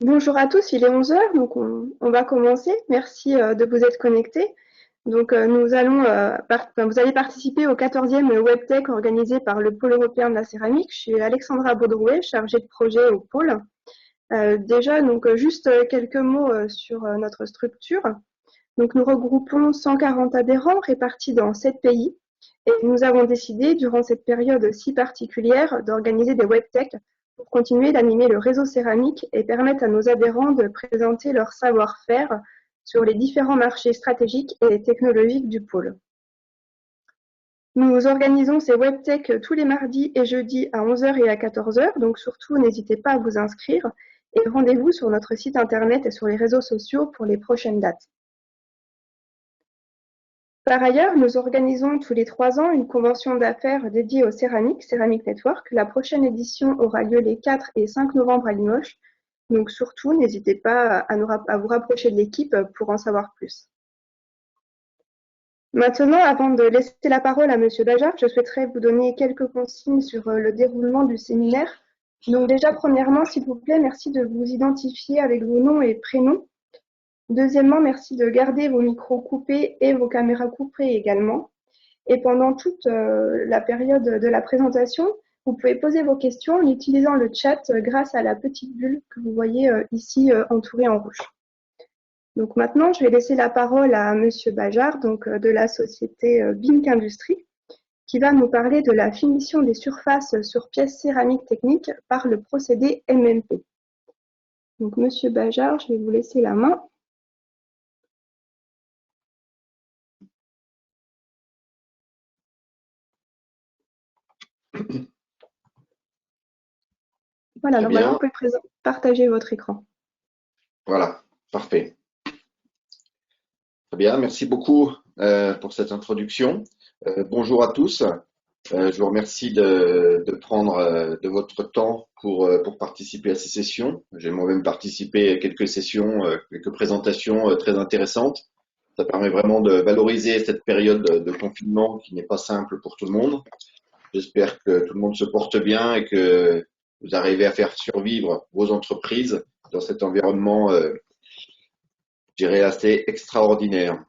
Bonjour à tous, il est 11 heures, donc on va commencer. Merci de vous être connectés. Donc vous allez participer au 14e WebTech organisé par le Pôle européen de la céramique. Je suis Alexandra Baudrouet, chargée de projet au Pôle. Juste quelques mots sur notre structure. Donc nous regroupons 140 adhérents répartis dans 7 pays et nous avons décidé, durant cette période si particulière, d'organiser des WebTech pour continuer d'animer le réseau céramique et permettre à nos adhérents de présenter leur savoir-faire sur les différents marchés stratégiques et technologiques du pôle. Nous organisons ces WebTech tous les mardis et jeudis à 11 heures et à 14 heures, donc surtout n'hésitez pas à vous inscrire et rendez-vous sur notre site internet et sur les réseaux sociaux pour les prochaines dates. Par ailleurs, nous organisons tous les 3 ans une convention d'affaires dédiée aux céramiques, Ceramic Network. La prochaine édition aura lieu les 4 et 5 novembre à Limoges. Donc surtout, n'hésitez pas à vous rapprocher de l'équipe pour en savoir plus. Maintenant, avant de laisser la parole à Monsieur Bajard, je souhaiterais vous donner quelques consignes sur le déroulement du séminaire. Donc déjà, premièrement, s'il vous plaît, merci de vous identifier avec vos noms et prénoms. Deuxièmement, merci de garder vos micros coupés et vos caméras coupées également. Et pendant toute la période de la présentation, vous pouvez poser vos questions en utilisant le chat grâce à la petite bulle que vous voyez ici entourée en rouge. Donc maintenant, je vais laisser la parole à Monsieur Bajard, de la société Bink Industries, qui va nous parler de la finition des surfaces sur pièces céramiques techniques par le procédé MMP. Donc Monsieur Bajard, je vais vous laisser la main. Voilà, normalement, vous pouvez partager votre écran. Voilà, parfait. Très bien, merci beaucoup pour cette introduction. Bonjour à tous. Je vous remercie de prendre de votre temps pour participer à ces sessions. J'ai moi-même participé à quelques sessions, quelques présentations très intéressantes. Ça permet vraiment de valoriser cette période de confinement qui n'est pas simple pour tout le monde. J'espère que tout le monde se porte bien et que vous arrivez à faire survivre vos entreprises dans cet environnement, je dirais, assez extraordinaire.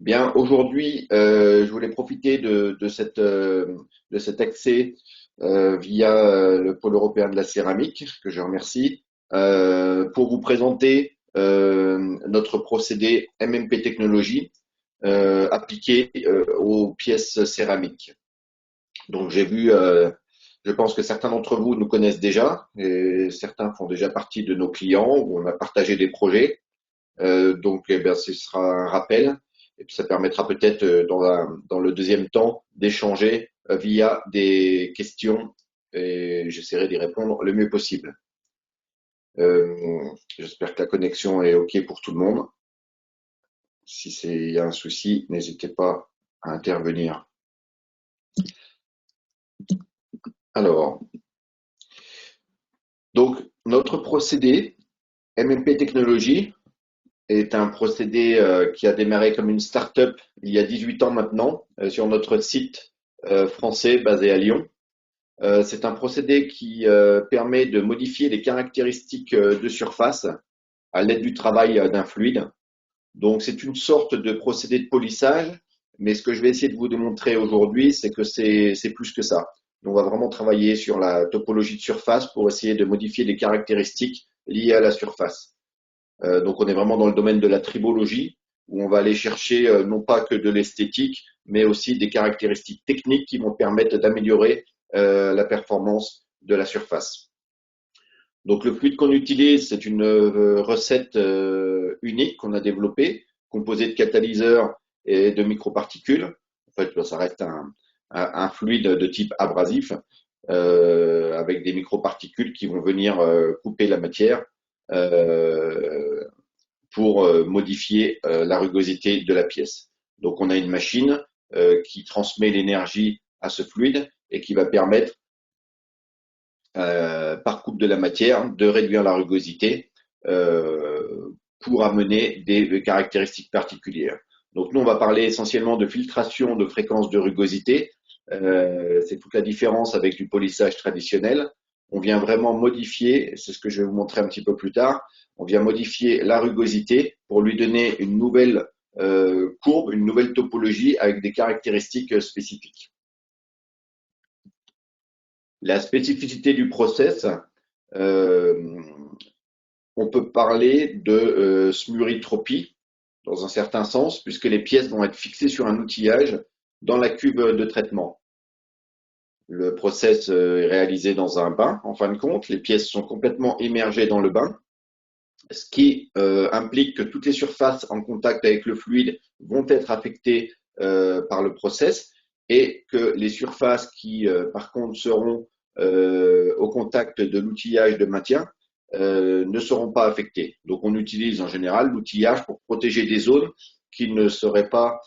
Bien, aujourd'hui, je voulais profiter de cet accès via le Pôle européen de la céramique, que je remercie, pour vous présenter notre procédé MMP Technologie appliqué aux pièces céramiques. Donc, je pense que certains d'entre vous nous connaissent déjà, et certains font déjà partie de nos clients où on a partagé des projets. Eh bien, ce sera un rappel. Et puis ça permettra peut-être dans le deuxième temps d'échanger via des questions et j'essaierai d'y répondre le mieux possible. J'espère que la connexion est OK pour tout le monde. Si il y a un souci, n'hésitez pas à intervenir. Alors, donc notre procédé MMP Technologie est un procédé qui a démarré comme une start-up il y a 18 ans maintenant sur notre site français basé à Lyon. C'est un procédé qui permet de modifier les caractéristiques de surface à l'aide du travail d'un fluide. Donc c'est une sorte de procédé de polissage, mais ce que je vais essayer de vous démontrer aujourd'hui, c'est que c'est plus que ça. On va vraiment travailler sur la topologie de surface pour essayer de modifier les caractéristiques liées à la surface. Donc on est vraiment dans le domaine de la tribologie, où on va aller chercher non pas que de l'esthétique, mais aussi des caractéristiques techniques qui vont permettre d'améliorer la performance de la surface. Donc le fluide qu'on utilise, c'est une recette unique qu'on a développée, composée de catalyseurs et de microparticules. En fait, ça reste un fluide de type abrasif avec des microparticules qui vont venir couper la matière pour modifier la rugosité de la pièce. Donc on a une machine qui transmet l'énergie à ce fluide et qui va permettre par coupe de la matière de réduire la rugosité pour amener des caractéristiques particulières. Donc nous on va parler essentiellement de filtration de fréquence de rugosité. C'est toute la différence avec du polissage traditionnel. on vient vraiment modifier, c'est ce que je vais vous montrer un petit peu plus tard, on vient modifier la rugosité pour lui donner une nouvelle courbe, une nouvelle topologie avec des caractéristiques spécifiques. La spécificité du process, on peut parler de smurithropie dans un certain sens, puisque les pièces vont être fixées sur un outillage dans la cuve de traitement. Le process est réalisé dans un bain, en fin de compte. Les pièces sont complètement immergées dans le bain, ce qui implique que toutes les surfaces en contact avec le fluide vont être affectées par le process et que les surfaces qui, par contre, seront au contact de l'outillage de maintien ne seront pas affectées. Donc, on utilise en général l'outillage pour protéger des zones qui ne seraient pas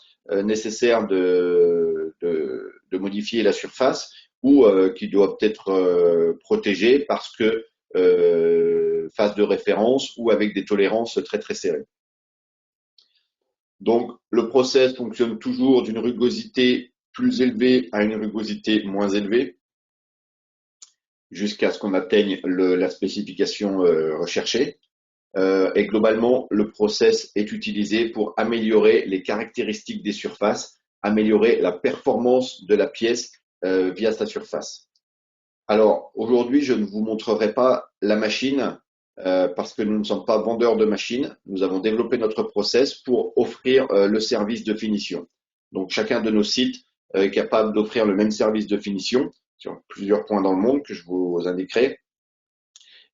nécessaires de modifier la surface ou qui doivent être protégées parce que phase de référence ou avec des tolérances très très serrées. Donc le process fonctionne toujours d'une rugosité plus élevée à une rugosité moins élevée jusqu'à ce qu'on atteigne la spécification recherchée. Et globalement, le process est utilisé pour améliorer les caractéristiques des surfaces, améliorer la performance de la pièce via sa surface. Alors aujourd'hui, je ne vous montrerai pas la machine parce que nous ne sommes pas vendeurs de machines. Nous avons développé notre process pour offrir le service de finition. Donc chacun de nos sites est capable d'offrir le même service de finition sur plusieurs points dans le monde que je vous indiquerai.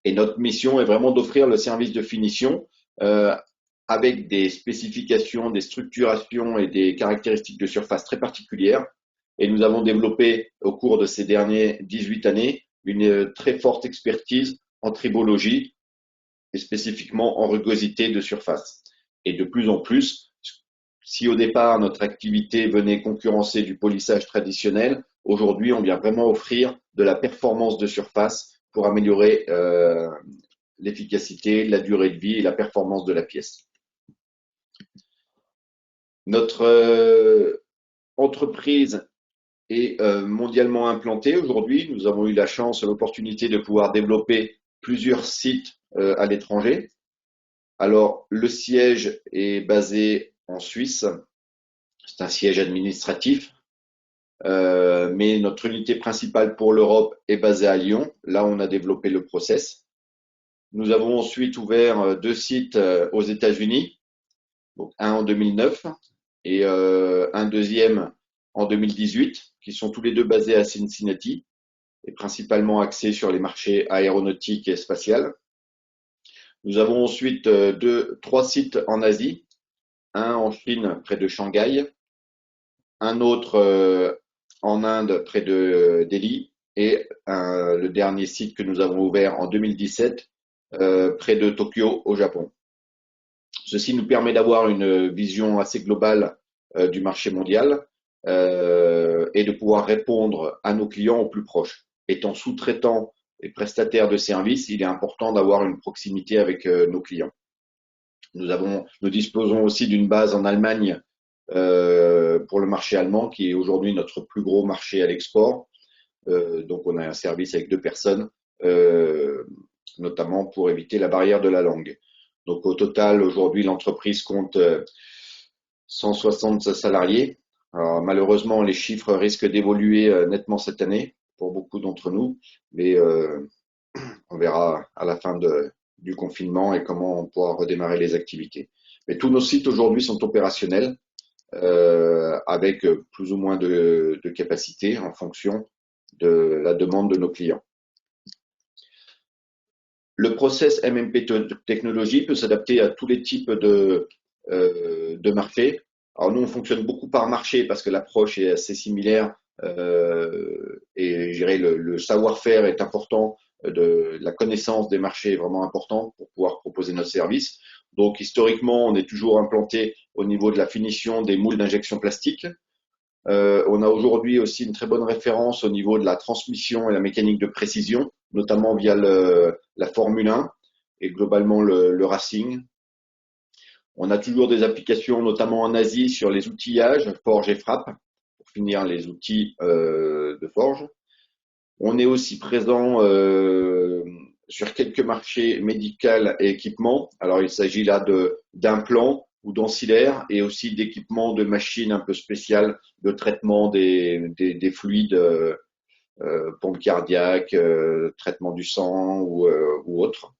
Et notre mission est vraiment d'offrir le service de finition avec des spécifications, des structurations et des caractéristiques de surface très particulières. Et nous avons développé au cours de ces dernières 18 années une très forte expertise en tribologie et spécifiquement en rugosité de surface. Et de plus en plus, si au départ notre activité venait concurrencer du polissage traditionnel, aujourd'hui on vient vraiment offrir de la performance de surface pour améliorer l'efficacité, la durée de vie et la performance de la pièce. Notre entreprise est mondialement implantée aujourd'hui. Nous avons eu la chance et l'opportunité de pouvoir développer plusieurs sites à l'étranger. Alors, le siège est basé en Suisse. C'est un siège administratif. Mais notre unité principale pour l'Europe est basée à Lyon. Là, on a développé le process. Nous avons ensuite ouvert 2 sites aux États-Unis, donc un en 2009 et un deuxième en 2018, qui sont tous les deux basés à Cincinnati et principalement axés sur les marchés aéronautiques et spatial. Nous avons ensuite 3 sites en Asie, un en Chine près de Shanghai, un autre en Inde près de Delhi et le dernier site que nous avons ouvert en 2017 près de Tokyo au Japon. Ceci nous permet d'avoir une vision assez globale du marché mondial et de pouvoir répondre à nos clients au plus proche. Étant sous-traitant et prestataire de services, il est important d'avoir une proximité avec nos clients. Nous disposons aussi d'une base en Allemagne pour le marché allemand, qui est aujourd'hui notre plus gros marché à l'export. Donc on a un service avec 2 personnes, notamment pour éviter la barrière de la langue. Donc au total, aujourd'hui, l'entreprise compte 160 salariés. Alors, malheureusement, les chiffres risquent d'évoluer nettement cette année pour beaucoup d'entre nous, mais on verra à la fin du confinement et comment on pourra redémarrer les activités. Mais tous nos sites aujourd'hui sont opérationnels avec plus ou moins de capacité en fonction de la demande de nos clients. Le process MMP technologie peut s'adapter à tous les types de marchés. Alors nous, on fonctionne beaucoup par marché parce que l'approche est assez similaire et je dirais le savoir-faire est important, la connaissance des marchés est vraiment important pour pouvoir proposer nos services. Donc historiquement, on est toujours implanté au niveau de la finition des moules d'injection plastique. On a aujourd'hui aussi une très bonne référence au niveau de la transmission et la mécanique de précision, notamment via la Formule 1 et globalement le racing. On a toujours des applications, notamment en Asie, sur les outillages, forge et frappe, pour finir les outils de forge. On est aussi présent sur quelques marchés médicaux et équipements. Alors, il s'agit là d'implants ou d'ancillaires et aussi d'équipements de machines un peu spéciales de traitement des fluides, pompe cardiaque, traitement du sang ou autre.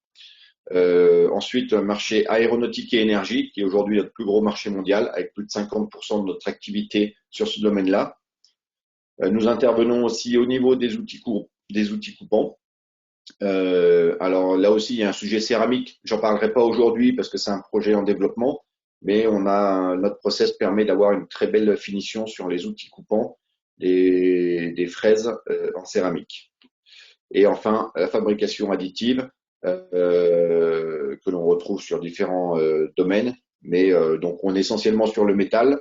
Ensuite, un marché aéronautique et énergie, qui est aujourd'hui notre plus gros marché mondial, avec plus de 50% de notre activité sur ce domaine-là. Nous intervenons aussi au niveau des outils coupants. Alors là aussi, il y a un sujet céramique. J'en parlerai pas aujourd'hui parce que c'est un projet en développement, mais notre process permet d'avoir une très belle finition sur les outils coupants des fraises en céramique. Et enfin, la fabrication additive que l'on retrouve sur différents domaines, mais donc on est essentiellement sur le métal.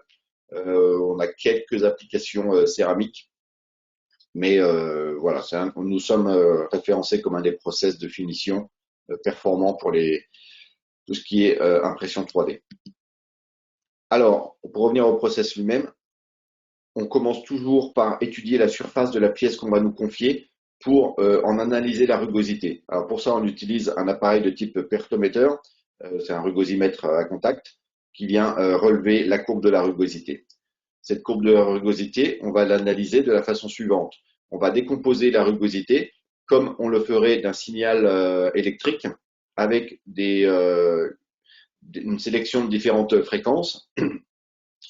On a quelques applications céramiques, mais voilà, nous sommes référencés comme un des process de finition performants pour tout ce qui est impression 3D. Alors, pour revenir au process lui-même, on commence toujours par étudier la surface de la pièce qu'on va nous confier pour en analyser la rugosité. Alors pour ça, on utilise un appareil de type pertomètre, c'est un rugosimètre à contact, qui vient relever la courbe de la rugosité. Cette courbe de la rugosité, on va l'analyser de la façon suivante. On va décomposer la rugosité comme on le ferait d'un signal électrique avec une sélection de différentes fréquences.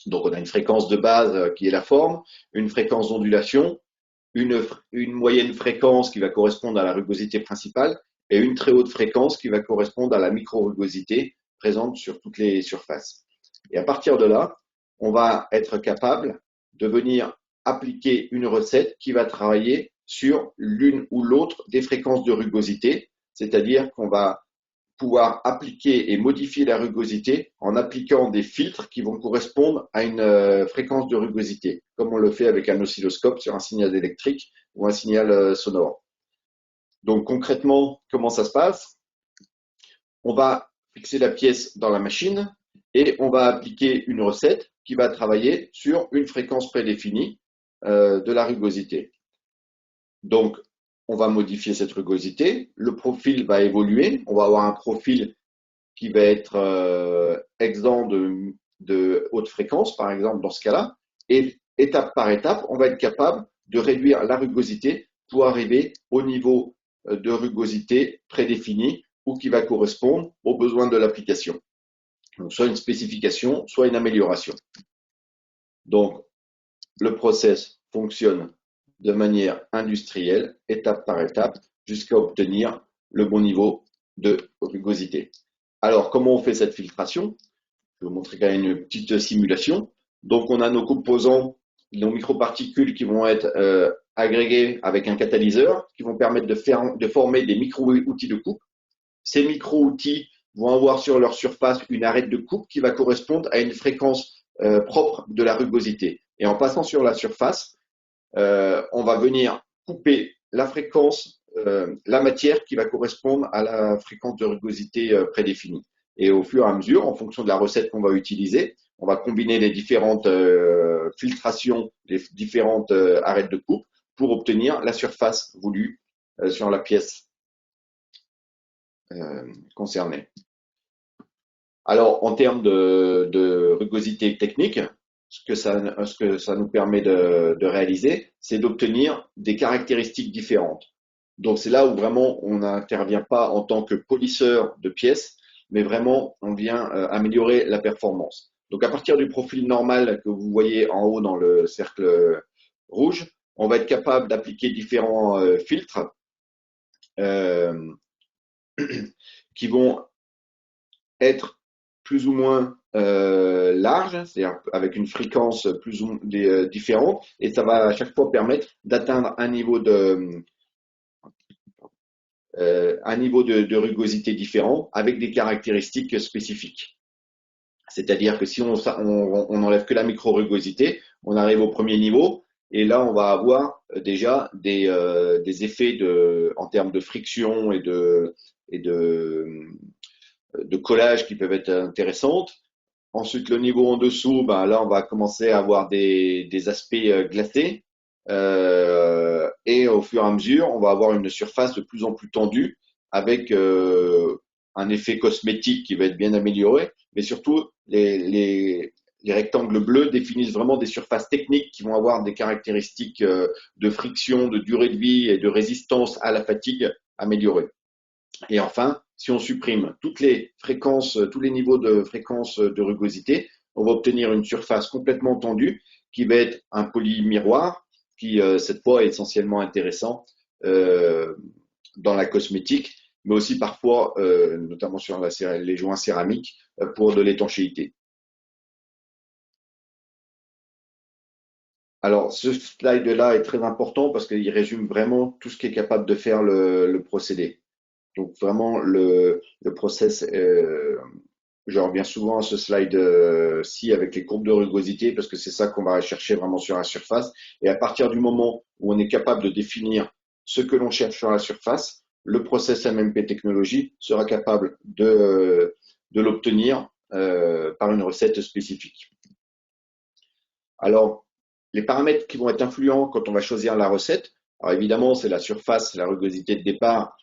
Donc on a une fréquence de base qui est la forme, une fréquence d'ondulation, une moyenne fréquence qui va correspondre à la rugosité principale et une très haute fréquence qui va correspondre à la micro-rugosité présente sur toutes les surfaces. Et à partir de là, on va être capable de venir appliquer une recette qui va travailler sur l'une ou l'autre des fréquences de rugosité, c'est-à-dire qu'on va pouvoir appliquer et modifier la rugosité en appliquant des filtres qui vont correspondre à une fréquence de rugosité, comme on le fait avec un oscilloscope sur un signal électrique ou un signal sonore. Donc concrètement, comment ça se passe? On va fixer la pièce dans la machine et on va appliquer une recette qui va travailler sur une fréquence prédéfinie de la rugosité. Donc, on va modifier cette rugosité, le profil va évoluer, on va avoir un profil qui va être exempt de haute fréquence, par exemple, dans ce cas-là. Et étape par étape, on va être capable de réduire la rugosité pour arriver au niveau de rugosité prédéfini ou qui va correspondre aux besoins de l'application. Donc, soit une spécification, soit une amélioration. Donc, le process fonctionne de manière industrielle, étape par étape, jusqu'à obtenir le bon niveau de rugosité. Alors, comment on fait cette filtration? Je vais vous montrer quand même une petite simulation. Donc, on a nos composants, nos microparticules qui vont être agrégés avec un catalyseur, qui vont permettre de former des micro-outils de coupe. Ces micro-outils vont avoir sur leur surface une arête de coupe qui va correspondre à une fréquence propre de la rugosité. Et en passant sur la surface, on va venir couper la fréquence, la matière qui va correspondre à la fréquence de rugosité prédéfinie. Et au fur et à mesure, en fonction de la recette qu'on va utiliser, on va combiner les différentes filtrations, les différentes arêtes de coupe pour obtenir la surface voulue sur la pièce concernée. Alors, en termes de rugosité technique, ce que ça nous permet de réaliser, c'est d'obtenir des caractéristiques différentes. Donc, c'est là où vraiment on n'intervient pas en tant que polisseur de pièces, mais vraiment on vient améliorer la performance. Donc, à partir du profil normal que vous voyez en haut dans le cercle rouge, on va être capable d'appliquer différents filtres qui vont être plus ou moins large, c'est-à-dire avec une fréquence plus ou moins différente, et ça va à chaque fois permettre d'atteindre un niveau de rugosité différent avec des caractéristiques spécifiques. C'est-à-dire que si on enlève que la micro-rugosité, on arrive au premier niveau, et là on va avoir déjà des effets en termes de friction et de collage qui peuvent être intéressantes. Ensuite, le niveau en dessous, ben là, on va commencer à avoir des aspects glacés. Et au fur et à mesure, on va avoir une surface de plus en plus tendue avec un effet cosmétique qui va être bien amélioré, mais surtout les rectangles bleus définissent vraiment des surfaces techniques qui vont avoir des caractéristiques de friction, de durée de vie et de résistance à la fatigue améliorées. Et enfin, si on supprime toutes les fréquences, tous les niveaux de fréquence de rugosité, on va obtenir une surface complètement tendue qui va être un polymiroir qui, cette fois, est essentiellement intéressant dans la cosmétique, mais aussi parfois, notamment sur les joints céramiques, pour de l'étanchéité. Alors, ce slide-là est très important parce qu'il résume vraiment tout ce qui est capable de faire le procédé. Donc vraiment le process, je reviens souvent à ce slide-ci avec les courbes de rugosité parce que c'est ça qu'on va chercher vraiment sur la surface. Et à partir du moment où on est capable de définir ce que l'on cherche sur la surface, le process MMP technologie sera capable de l'obtenir par une recette spécifique. Alors, les paramètres qui vont être influents quand on va choisir la recette, alors évidemment, c'est la surface, la rugosité de départ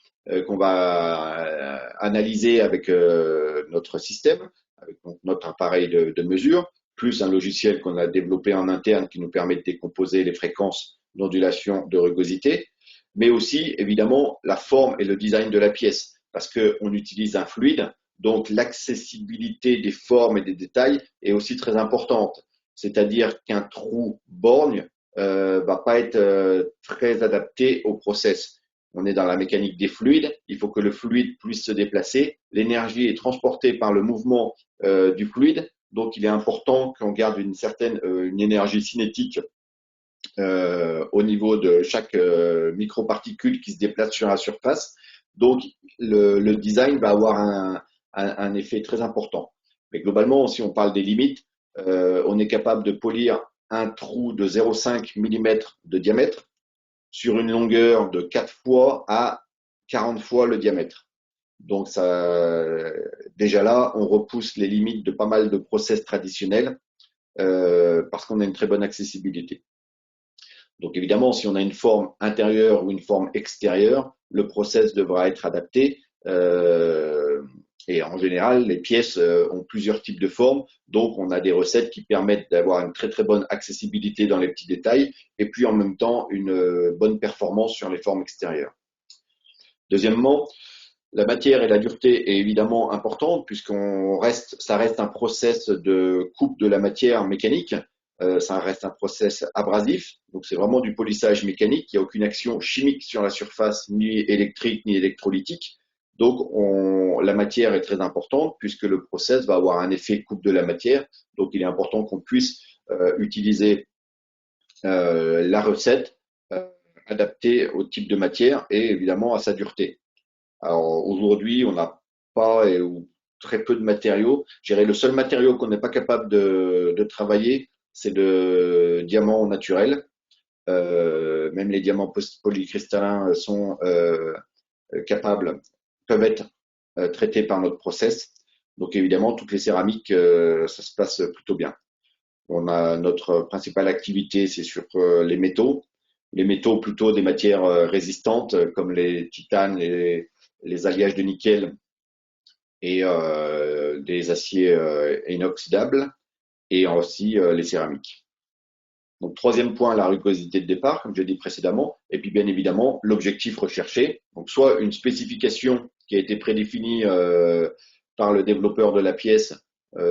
qu'on va analyser avec notre système, avec donc, notre appareil de mesure, plus un logiciel qu'on a développé en interne qui nous permet de décomposer les fréquences d'ondulation de rugosité, mais aussi évidemment la forme et le design de la pièce, parce qu'on utilise un fluide, donc l'accessibilité des formes et des détails est aussi très importante. C'est-à-dire qu'un trou borgne va pas être très adapté au process. On est dans la mécanique des fluides, il faut que le fluide puisse se déplacer, l'énergie est transportée par le mouvement du fluide, donc il est important qu'on garde une certaine une énergie cinétique au niveau de chaque microparticule qui se déplace sur la surface. Donc le design va avoir un effet très important. Mais globalement, si on parle des limites, on est capable de polir un trou de 0,5 mm de diamètre sur une longueur de 4 fois à 40 fois le diamètre. Donc ça, déjà là, on repousse les limites de pas mal de process traditionnels parce qu'on a une très bonne accessibilité. Donc évidemment, si on a une forme intérieure ou une forme extérieure, le process devra être adapté. Et en général, les pièces ont plusieurs types de formes, donc on a des recettes qui permettent d'avoir une très très bonne accessibilité dans les petits détails, et puis en même temps une bonne performance sur les formes extérieures. Deuxièmement, la matière et la dureté est évidemment importante ça reste un process de coupe de la matière mécanique. Ça reste un process abrasif, donc c'est vraiment du polissage mécanique. Il n'y a aucune action chimique sur la surface, ni électrique ni électrolytique. Donc la matière est très importante puisque le process va avoir un effet coupe de la matière. Donc il est important qu'on puisse utiliser la recette adaptée au type de matière et évidemment à sa dureté. Alors aujourd'hui, on n'a pas ou très peu de matériaux. Je dirais le seul matériau qu'on n'est pas capable de travailler, c'est le diamant naturel. Même les diamants polycristallins sont capables, peuvent être traités par notre process. Donc évidemment, toutes les céramiques, ça se passe plutôt bien. On a notre principale activité, c'est sur les métaux. Les métaux plutôt des matières résistantes comme les titanes, les alliages de nickel et des aciers inoxydables et aussi les céramiques. Donc troisième point, la rugosité de départ, comme je l'ai dit précédemment, et puis bien évidemment l'objectif recherché. Donc soit une spécification qui a été prédéfinie par le développeur de la pièce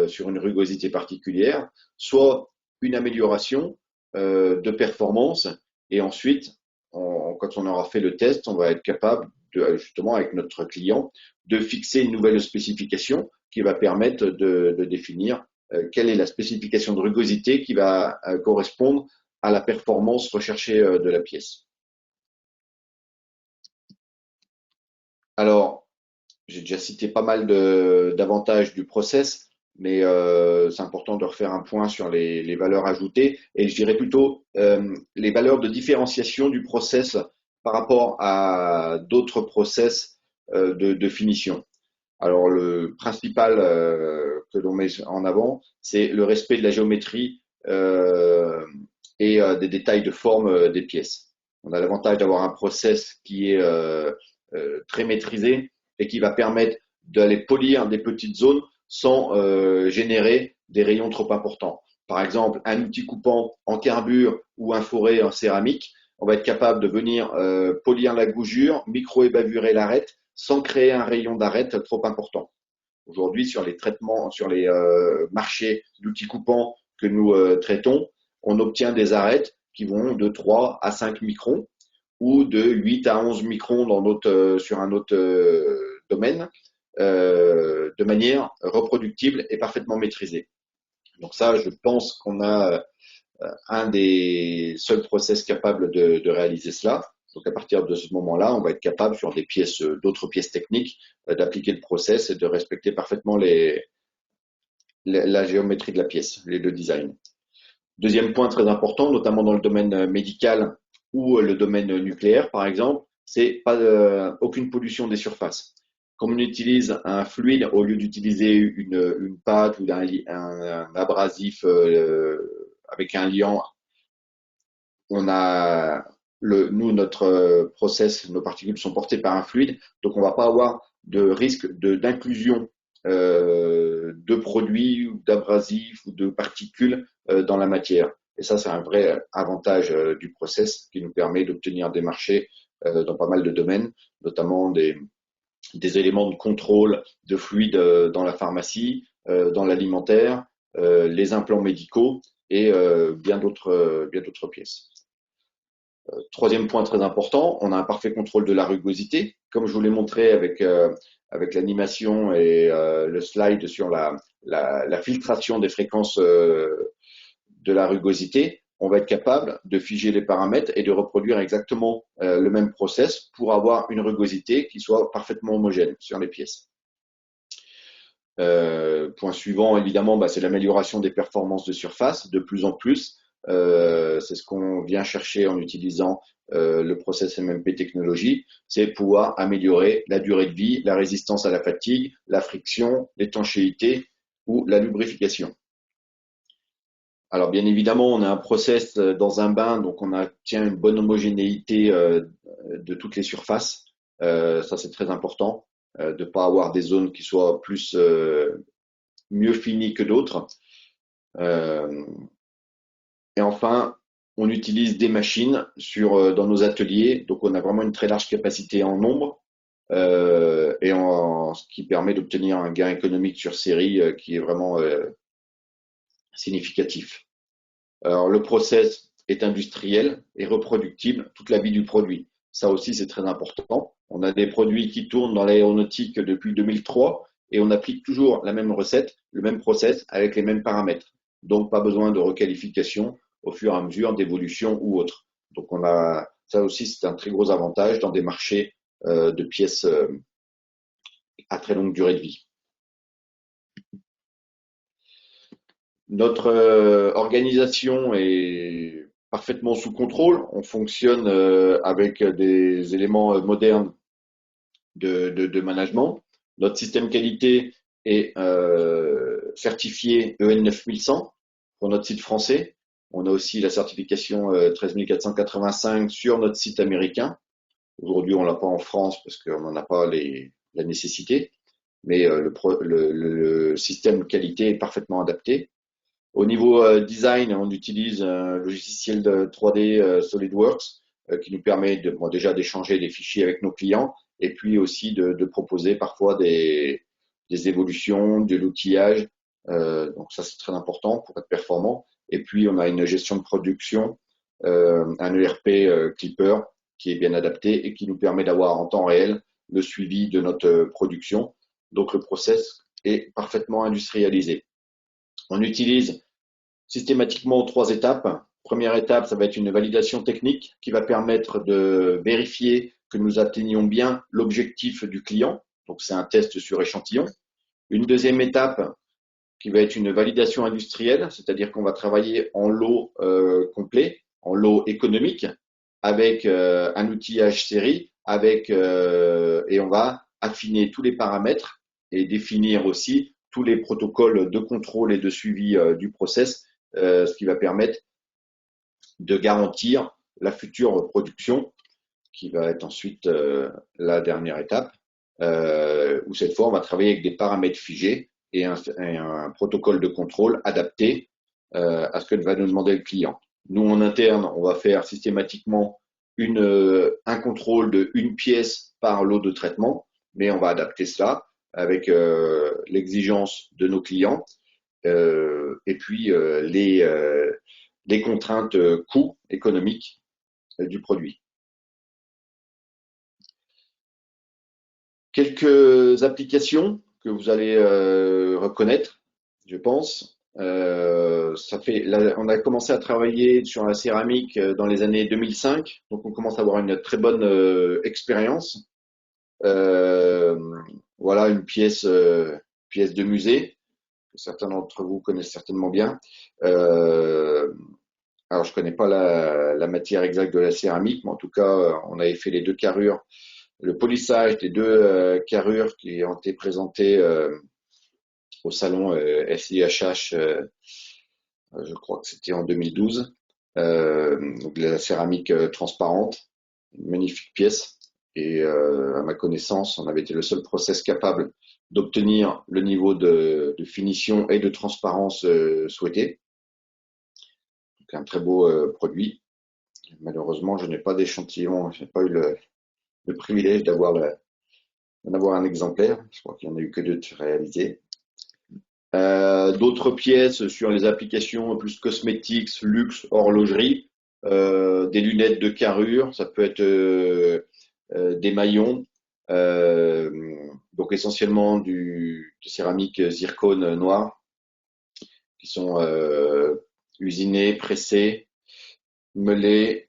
sur une rugosité particulière, soit une amélioration de performance et ensuite, quand on aura fait le test, on va être capable justement avec notre client de fixer une nouvelle spécification qui va permettre de définir quelle est la spécification de rugosité qui va correspondre à la performance recherchée de la pièce. Alors, j'ai déjà cité pas mal d'avantages du process, mais c'est important de refaire un point sur les valeurs ajoutées et je dirais plutôt les valeurs de différenciation du process par rapport à d'autres process de finition. Alors le principal que l'on met en avant, c'est le respect de la géométrie et des détails de forme des pièces. On a l'avantage d'avoir un process qui est très maîtrisé et qui va permettre d'aller polir des petites zones sans générer des rayons trop importants. Par exemple, un outil coupant en carbure ou un forêt en céramique, on va être capable de venir polir la gougure, micro-ébavurer l'arête sans créer un rayon d'arête trop important. Aujourd'hui, sur les traitements, sur les marchés d'outils coupants que nous traitons, on obtient des arêtes qui vont de 3 à 5 microns ou de 8 à 11 microns sur un autre domaine, de manière reproductible et parfaitement maîtrisée. Donc ça, je pense qu'on a un des seuls process capables de réaliser cela. Donc à partir de ce moment-là, on va être capable sur des pièces, d'autres pièces techniques, d'appliquer le process et de respecter parfaitement la géométrie de la pièce, le design. Deuxième point très important, notamment dans le domaine médical ou le domaine nucléaire, par exemple, c'est aucune pollution des surfaces. Comme on utilise un fluide au lieu d'utiliser une pâte ou un abrasif avec un liant, notre process, nos particules sont portées par un fluide, donc on ne va pas avoir de risque d'inclusion de produits ou d'abrasifs ou de particules dans la matière. Et ça, c'est un vrai avantage du process qui nous permet d'obtenir des marchés dans pas mal de domaines, notamment des éléments de contrôle de fluides dans la pharmacie, dans l'alimentaire, les implants médicaux et bien d'autres pièces. Troisième point très important, on a un parfait contrôle de la rugosité. Comme je vous l'ai montré avec l'animation et le slide sur la filtration des fréquences de la rugosité, on va être capable de figer les paramètres et de reproduire exactement le même process pour avoir une rugosité qui soit parfaitement homogène sur les pièces. Point suivant, évidemment, c'est l'amélioration des performances de surface. De plus en plus, c'est ce qu'on vient chercher en utilisant le process MMP technologie, c'est pouvoir améliorer la durée de vie, la résistance à la fatigue, la friction, l'étanchéité ou la lubrification. Alors bien évidemment, on a un process dans un bain, donc on obtient une bonne homogénéité de toutes les surfaces. Ça c'est très important, de ne pas avoir des zones qui soient mieux finies que d'autres. Et enfin, on utilise des machines dans nos ateliers, donc on a vraiment une très large capacité en nombre, ce qui permet d'obtenir un gain économique sur série qui est vraiment significatif. Alors, le process est industriel et reproductible toute la vie du produit. Ça aussi, c'est très important. On a des produits qui tournent dans l'aéronautique depuis 2003 et on applique toujours la même recette, le même process avec les mêmes paramètres. Donc, pas besoin de requalification au fur et à mesure d'évolution ou autre. Donc, ça aussi, c'est un très gros avantage dans des marchés de pièces à très longue durée de vie. Notre organisation est parfaitement sous contrôle. On fonctionne avec des éléments modernes de management. Notre système qualité est certifié EN 9100 pour notre site français. On a aussi la certification 13485 sur notre site américain. Aujourd'hui, on l'a pas en France parce qu'on n'en a pas la nécessité, mais le système qualité est parfaitement adapté. Au niveau design, on utilise un logiciel de 3D SolidWorks qui nous permet déjà d'échanger des fichiers avec nos clients et puis aussi de proposer parfois des évolutions, de l'outillage. Donc ça, c'est très important pour être performant. Et puis, on a une gestion de production, un ERP Clipper qui est bien adapté et qui nous permet d'avoir en temps réel le suivi de notre production. Donc, le process est parfaitement industrialisé. On utilise systématiquement 3 étapes. Première étape, ça va être une validation technique qui va permettre de vérifier que nous atteignons bien l'objectif du client. Donc, c'est un test sur échantillon. Une deuxième étape qui va être une validation industrielle, c'est-à-dire qu'on va travailler en lot complet, en lot économique, avec un outillage série, et on va affiner tous les paramètres et définir aussi tous les protocoles de contrôle et de suivi du process, ce qui va permettre de garantir la future production, qui va être ensuite la dernière étape, où cette fois, on va travailler avec des paramètres figés et un protocole de contrôle adapté à ce que va nous demander le client. Nous, en interne, on va faire systématiquement un contrôle de une pièce par lot de traitement, mais on va adapter cela avec l'exigence de nos clients et puis les contraintes coûts économiques du produit. Quelques applications que vous allez reconnaître, je pense. On a commencé à travailler sur la céramique dans les années 2005, donc on commence à avoir une très bonne expérience. Voilà une pièce de musée que certains d'entre vous connaissent certainement bien. Alors je connais pas la matière exacte de la céramique, mais en tout cas on avait fait les deux carrures, le polissage des deux carrures qui ont été présentées au salon SIHH, je crois que c'était en 2012. Donc de la céramique transparente, une magnifique pièce. Et à ma connaissance, on avait été le seul process capable d'obtenir le niveau de finition et de transparence souhaité. Donc un très beau produit. Malheureusement, je n'ai pas d'échantillon, je n'ai pas eu le privilège d'en avoir un exemplaire. Je crois qu'il n'y en a eu que deux réalisés. D'autres pièces sur les applications plus cosmétiques, luxe, horlogerie, des lunettes de carrure, ça peut être des maillons, donc essentiellement de céramique zircone noire, qui sont usinés, pressés, meulés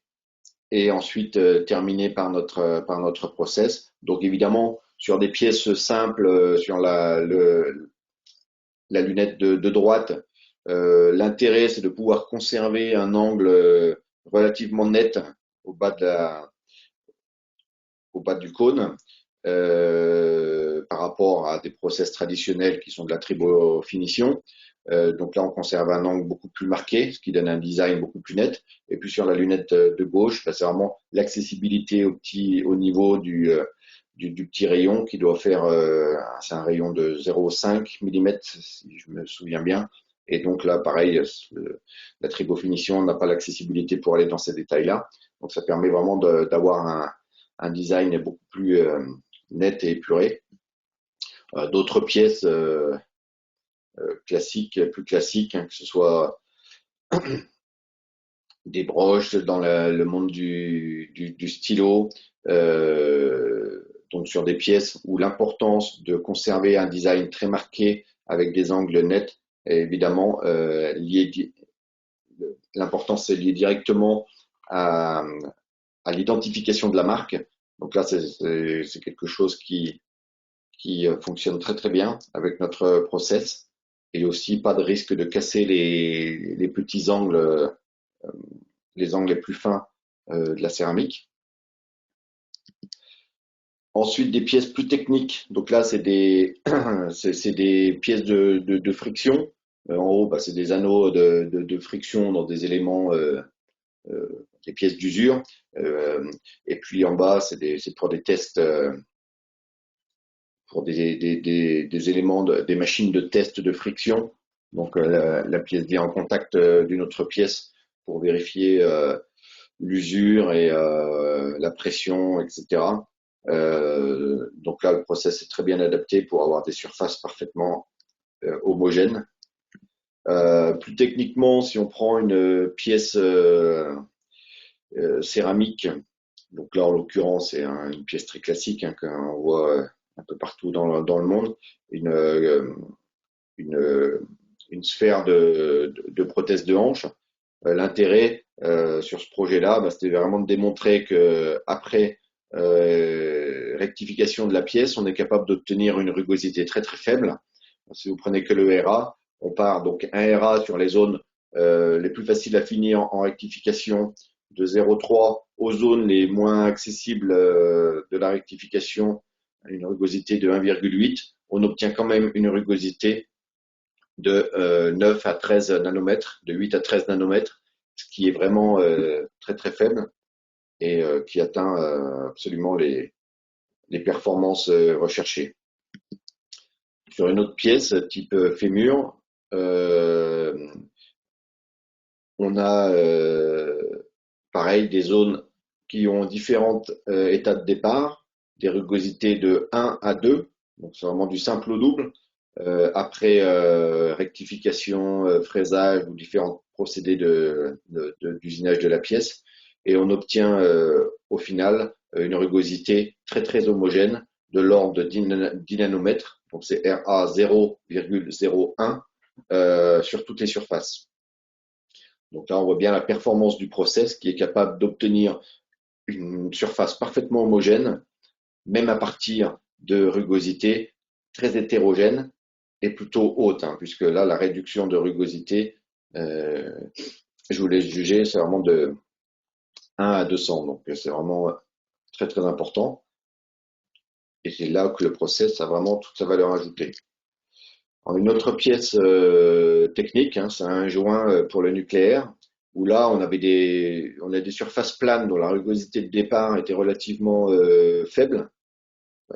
et ensuite terminés par notre process. Donc évidemment, sur des pièces simples, sur la lunette de droite, l'intérêt c'est de pouvoir conserver un angle relativement net au bas du cône par rapport à des process traditionnels qui sont de la tribofinition. Donc là, on conserve un angle beaucoup plus marqué, ce qui donne un design beaucoup plus net. Et puis sur la lunette de gauche, c'est vraiment l'accessibilité au niveau du petit rayon qui doit faire, c'est un rayon de 0,5 mm si je me souviens bien. Et donc là, pareil, la tribofinition n'a pas l'accessibilité pour aller dans ces détails-là. Donc ça permet vraiment d'avoir un design beaucoup plus net et épuré. D'autres pièces plus classiques, hein, que ce soit des broches dans le monde du stylo, donc sur des pièces où l'importance de conserver un design très marqué avec des angles nets est évidemment l'importance est liée directement à l'identification de la marque. Donc là, c'est quelque chose qui fonctionne très très bien avec notre process et aussi pas de risque de casser les petits angles, les angles les plus fins de la céramique. Ensuite, des pièces plus techniques. Donc là, c'est des pièces de friction. En haut, c'est des anneaux de friction dans des éléments, des pièces d'usure. Et puis en bas, c'est pour des tests, pour des éléments, des machines de test de friction. Donc la pièce vient en contact d'une autre pièce pour vérifier l'usure et la pression, etc. Donc là, le process est très bien adapté pour avoir des surfaces parfaitement homogènes. Plus techniquement, si on prend une pièce céramique, donc là en l'occurrence c'est une pièce très classique hein, qu'on voit un peu partout dans le monde, une sphère de prothèse de hanche. L'intérêt sur ce projet-là, c'était vraiment de démontrer que après rectification de la pièce, on est capable d'obtenir une rugosité très très faible. Si vous prenez que le RA, on part donc un RA sur les zones les plus faciles à finir en rectification de 0,3 aux zones les moins accessibles de la rectification, une rugosité de 1,8. On obtient quand même une rugosité de 9 à 13 nanomètres, de 8 à 13 nanomètres, ce qui est vraiment très très faible et qui atteint absolument les performances recherchées. Sur une autre pièce type fémur, on a pareil des zones qui ont différentes états de départ, des rugosités de 1 à 2, donc c'est vraiment du simple au double. Après rectification, fraisage ou différents procédés d'usinage de la pièce, et on obtient au final une rugosité très très homogène de l'ordre de 10 nanomètres, donc c'est RA 0,01 sur toutes les surfaces. Donc là, on voit bien la performance du process qui est capable d'obtenir une surface parfaitement homogène, même à partir de rugosité très hétérogène et plutôt haute, hein, puisque là, la réduction de rugosité, je vous l'ai jugé, c'est vraiment de 1 à 200. Donc, c'est vraiment très, très important. Et c'est là que le process a vraiment toute sa valeur ajoutée. Alors, une autre pièce technique, hein, c'est un joint pour le nucléaire, où là, on a des surfaces planes dont la rugosité de départ était relativement faible.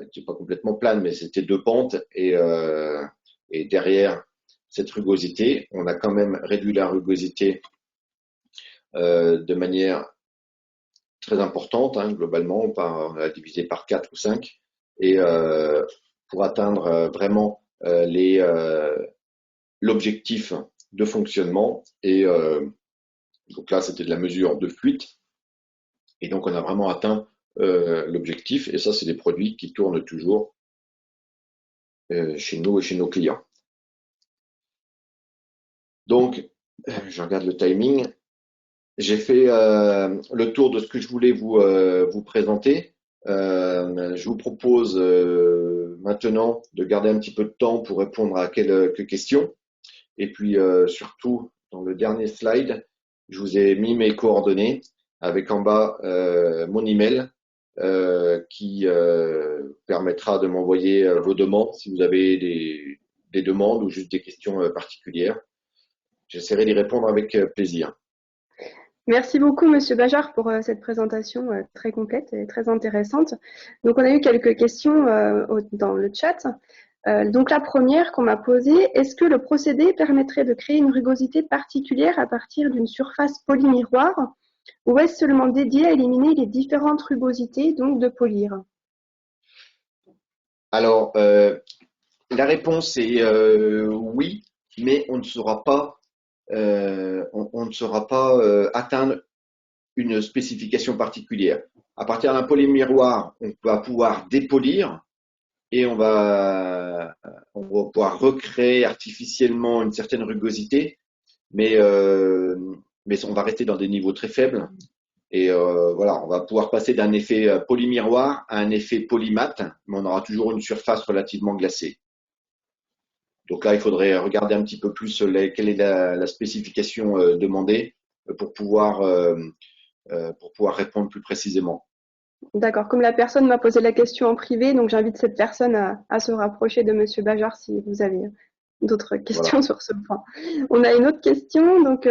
C'était pas complètement plane, mais c'était deux pentes et derrière cette rugosité, on a quand même réduit la rugosité de manière très importante, hein, globalement, on a divisé par 4 ou 5, et pour atteindre vraiment l'objectif de fonctionnement. Et donc là, c'était de la mesure de fuite, et donc on a vraiment atteint l'objectif, et ça, c'est des produits qui tournent toujours chez nous et chez nos clients. Donc, je regarde le timing. J'ai fait le tour de ce que je voulais vous présenter. Je vous propose maintenant de garder un petit peu de temps pour répondre à quelques questions. Et puis surtout, dans le dernier slide, je vous ai mis mes coordonnées avec en bas mon email qui permettra de m'envoyer vos demandes si vous avez des demandes ou juste des questions particulières. J'essaierai d'y répondre avec plaisir. Merci beaucoup, Monsieur Bajard, pour cette présentation très complète et très intéressante. Donc, on a eu quelques questions dans le chat. Donc, la première qu'on m'a posée, est-ce que le procédé permettrait de créer une rugosité particulière à partir d'une surface polymiroir ou est-ce seulement dédié à éliminer les différentes rugosités, donc de polir? Alors, la réponse est oui, mais on ne saura pas atteindre une spécification particulière. À partir d'un polymiroir, on va pouvoir dépolir et on va pouvoir recréer artificiellement une certaine rugosité, mais on va rester dans des niveaux très faibles. Et voilà, on va pouvoir passer d'un effet polymiroir à un effet polymat, mais on aura toujours une surface relativement glacée. Donc là, il faudrait regarder un petit peu plus quelle est la spécification demandée pour pouvoir répondre plus précisément. D'accord. Comme la personne m'a posé la question en privé, donc j'invite cette personne à se rapprocher de Monsieur Bajard si vous avez d'autres questions sur ce point. On a une autre question. Donc,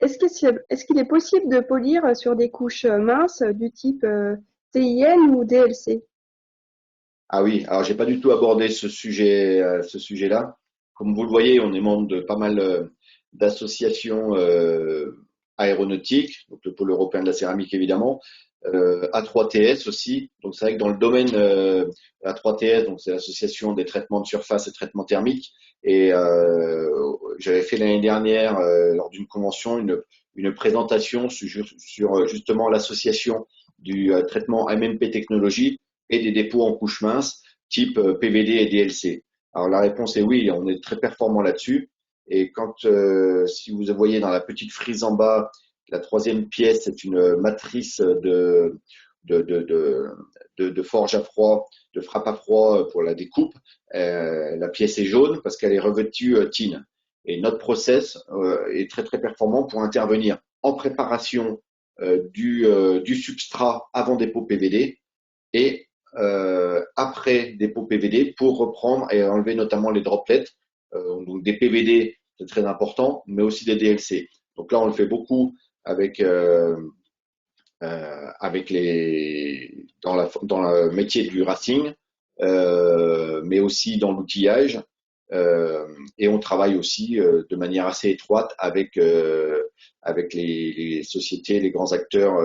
est-ce qu'il est possible de polir sur des couches minces du type TIN ou DLC? Ah oui, alors j'ai pas du tout abordé ce sujet-là. Comme vous le voyez, on est membre de pas mal d'associations aéronautiques, donc le pôle européen de la céramique évidemment, A3TS aussi. Donc c'est vrai que dans le domaine A3TS, donc c'est l'association des traitements de surface et traitements thermiques, et j'avais fait l'année dernière lors d'une convention une présentation sur justement l'association du traitement MMP technologie et des dépôts en couche mince type PVD et DLC. Alors la réponse est oui, on est très performant là-dessus. Et quand, si vous voyez dans la petite frise en bas, la troisième pièce, c'est une matrice de forge à froid, de frappe à froid pour la découpe. La pièce est jaune parce qu'elle est revêtue tin. Et notre process est très très performant pour intervenir en préparation du substrat avant dépôt PVD et après dépôt PVD pour reprendre et enlever notamment les droplets. Donc des PVD, c'est très important, mais aussi des DLC. Donc là, on le fait beaucoup avec dans le métier du racing, mais aussi dans l'outillage. Et on travaille aussi de manière assez étroite avec les sociétés, les grands acteurs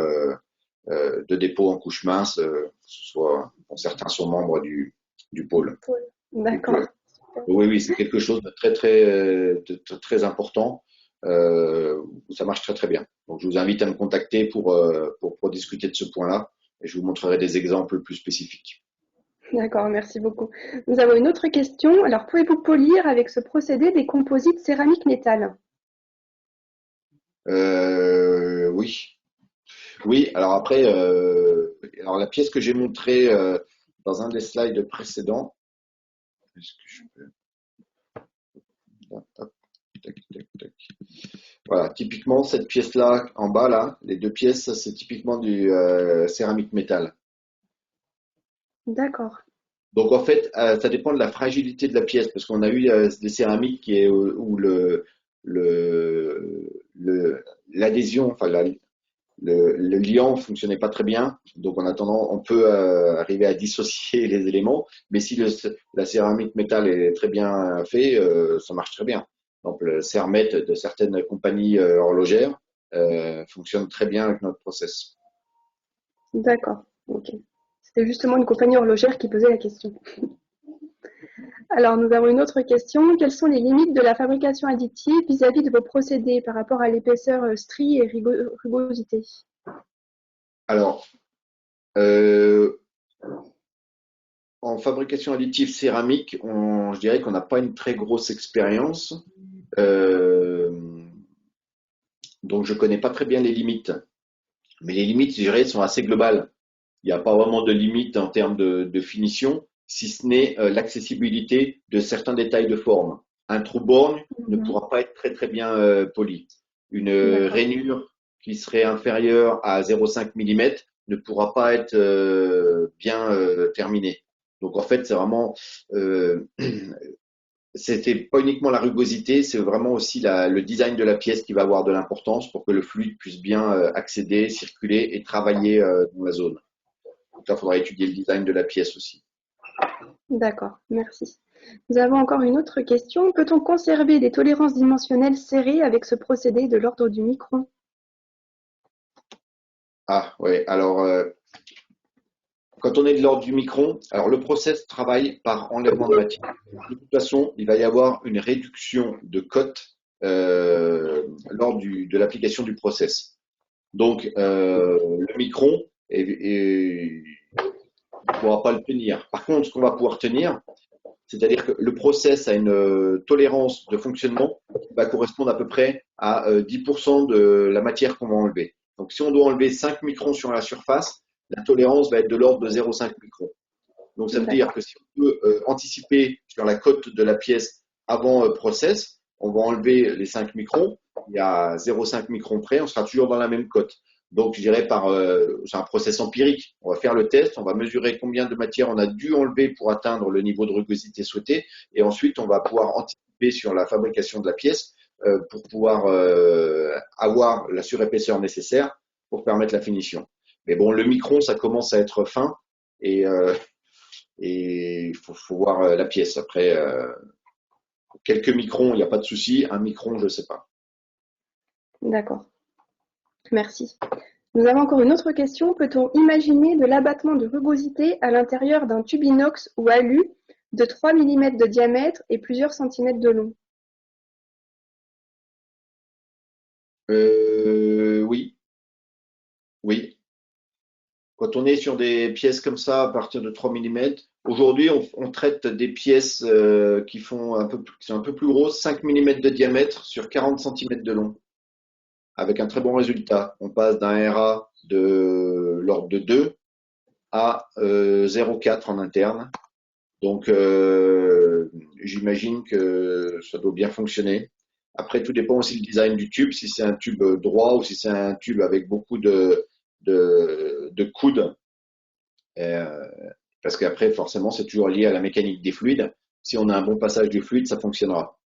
de dépôt en couche mince, que ce soit, bon, certains sont membres du pôle. Donc, D'accord. oui, oui, c'est quelque chose de très important. Ça marche très très bien. Donc, je vous invite à me contacter pour discuter de ce point-là et je vous montrerai des exemples plus spécifiques. D'accord, merci beaucoup. Nous avons une autre question. Alors, pouvez-vous polir avec ce procédé des composites céramique-métal? Oui, oui. Alors après, alors la pièce que j'ai montrée dans un des slides précédents, est-ce que je peux... Hop, tac, tac, tac. Voilà, typiquement cette pièce-là en bas là, les deux pièces, ça, c'est typiquement du céramique métal. D'accord. Donc en fait, ça dépend de la fragilité de la pièce, parce qu'on a eu des céramiques où l'adhésion, enfin le liant fonctionnait pas très bien. Donc en attendant, on peut arriver à dissocier les éléments, mais si la céramique métal est très bien fait, ça marche très bien. Donc le Cermet de certaines compagnies horlogères fonctionne très bien avec notre process. D'accord. Ok. C'était justement une compagnie horlogère qui posait la question. Alors, nous avons une autre question. Quelles sont les limites de la fabrication additive vis-à-vis de vos procédés par rapport à l'épaisseur strie et rugosité? Alors, en fabrication additive céramique, je dirais qu'on n'a pas une très grosse expérience. Euh, donc, je connais pas très bien les limites. Mais les limites, je dirais, sont assez globales. Il n'y a pas vraiment de limite en termes de finition, si ce n'est l'accessibilité de certains détails de forme. Un trou borgne ne Mhm. pourra pas être très très bien poli. Une D'accord. rainure qui serait inférieure à 0,5 mm ne pourra pas être bien terminée. Donc en fait, c'est vraiment euh, c'était pas uniquement la rugosité, c'est vraiment aussi le design de la pièce qui va avoir de l'importance pour que le fluide puisse bien accéder, circuler et travailler dans la zone. Donc là, il faudra étudier le design de la pièce aussi. D'accord. Merci. Nous avons encore une autre question. Peut-on conserver des tolérances dimensionnelles serrées avec ce procédé de l'ordre du micron? Ah, ouais. Alors, quand on est de l'ordre du micron, alors le process travaille par enlèvement de matière. De toute façon, il va y avoir une réduction de cote lors de l'application du process. Donc, le micron ne pourra pas le tenir. Par contre, ce qu'on va pouvoir tenir, c'est-à-dire que le process a une tolérance de fonctionnement qui va correspondre à peu près à 10% de la matière qu'on va enlever. Donc, si on doit enlever 5 microns sur la surface, la tolérance va être de l'ordre de 0,5 microns. Donc, ça veut dire D'accord. que si on peut anticiper sur la cote de la pièce avant process, on va enlever les 5 microns. Il y a 0,5 microns près, on sera toujours dans la même cote. Donc, je dirais c'est un process empirique. On va faire le test, on va mesurer combien de matière on a dû enlever pour atteindre le niveau de rugosité souhaité. Et ensuite, on va pouvoir anticiper sur la fabrication de la pièce pour pouvoir avoir la surépaisseur nécessaire pour permettre la finition. Mais bon, le micron, ça commence à être fin et il faut voir la pièce. Après, quelques microns, il n'y a pas de souci. Un micron, je ne sais pas. D'accord. Merci. Nous avons encore une autre question. Peut-on imaginer de l'abattement de rugosité à l'intérieur d'un tube inox ou alu de 3 mm de diamètre et plusieurs centimètres de long? Oui, oui. Quand on est sur des pièces comme ça, à partir de 3 mm, aujourd'hui, on traite des pièces qui sont un peu plus grosses, 5 mm de diamètre sur 40 centimètres de long, avec un très bon résultat. On passe d'un RA de l'ordre de 2 à 0,4 en interne. Donc, j'imagine que ça doit bien fonctionner. Après, tout dépend aussi du design du tube, si c'est un tube droit ou si c'est un tube avec beaucoup de coudes. Euh, Parce qu'après, forcément, c'est toujours lié à la mécanique des fluides. Si on a un bon passage du fluide, ça fonctionnera.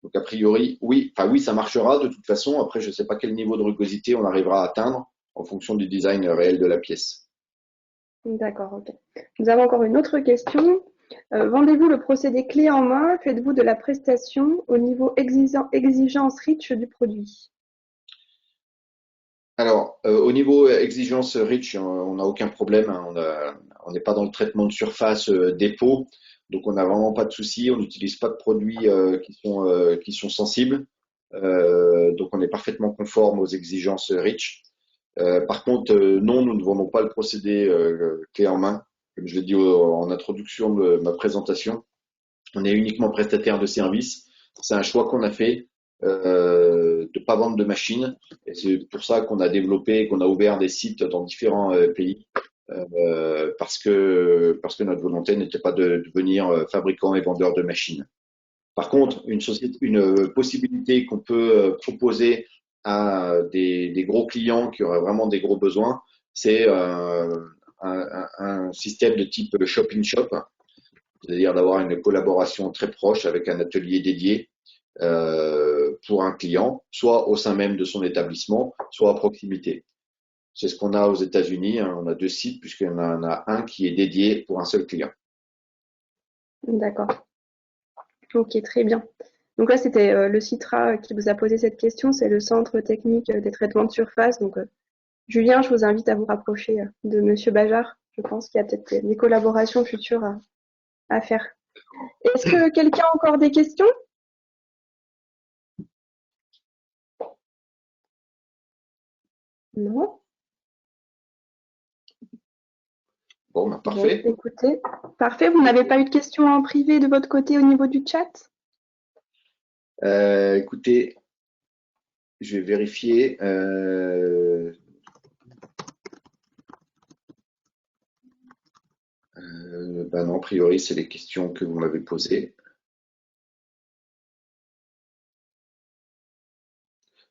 Donc a priori, oui, enfin oui, ça marchera de toute façon. Après, je ne sais pas quel niveau de rugosité on arrivera à atteindre en fonction du design réel de la pièce. D'accord, ok. Nous avons encore une autre question. Vendez-vous le procédé clé en main? Faites-vous de la prestation au niveau exigence rich du produit? Alors, au niveau exigence Rich, on n'a aucun problème, hein. On n'est pas dans le traitement de surface dépôt, donc on n'a vraiment pas de souci. On n'utilise pas de produits qui sont sensibles, donc on est parfaitement conforme aux exigences Rich. Par contre, non, nous ne vendons pas le procédé clé en main, comme je l'ai dit en introduction de ma présentation. On est uniquement prestataire de services. C'est un choix qu'on a fait de pas vendre de machines. Et c'est pour ça qu'on a développé, qu'on a ouvert des sites dans différents pays, parce que notre volonté n'était pas de devenir fabricant et vendeur de machines. Par contre, une possibilité qu'on peut proposer à des gros clients qui auraient vraiment des gros besoins, c'est un système de type shop-in-shop, c'est-à-dire d'avoir une collaboration très proche avec un atelier dédié pour un client, soit au sein même de son établissement, soit à proximité. C'est ce qu'on a aux États-Unis, hein. On a 2 sites, puisqu'il y en a un qui est dédié pour un seul client. D'accord. Ok, très bien. Donc là, c'était le CITRA qui vous a posé cette question. C'est le Centre technique des traitements de surface. Donc, Julien, je vous invite à vous rapprocher de Monsieur Bajard. Je pense qu'il y a peut-être des collaborations futures à faire. Est-ce que quelqu'un a encore des questions? Non? Bon, ben, Bon, parfait. écoutez, parfait. Vous n'avez pas eu de questions en privé de votre côté au niveau du chat? Écoutez, je vais vérifier. Ben non, a priori, c'est les questions que vous m'avez posées.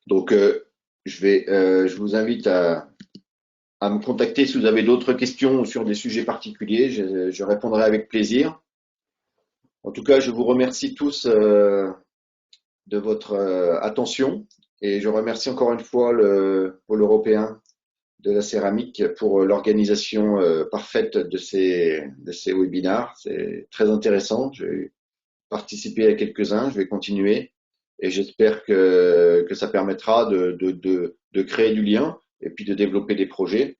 Donc, je vous invite à me contacter si vous avez d'autres questions sur des sujets particuliers. Je répondrai avec plaisir. En tout cas, je vous remercie tous de votre attention et je remercie encore une fois le Pôle européen de la céramique pour l'organisation parfaite de ces webinars. C'est très intéressant. J'ai participé à quelques-uns, je vais continuer et j'espère que ça permettra de créer du lien et puis de développer des projets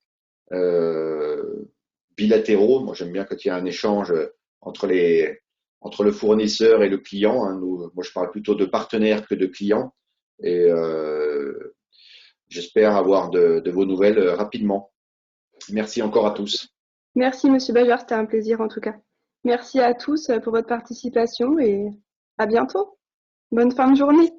bilatéraux. Moi, j'aime bien quand il y a un échange entre entre le fournisseur et le client, hein. Moi, je parle plutôt de partenaires que de clients. Et j'espère avoir de vos nouvelles rapidement. Merci encore à tous. Merci, Monsieur Bajard. C'était un plaisir en tout cas. Merci à tous pour votre participation et à bientôt. Bonne fin de journée.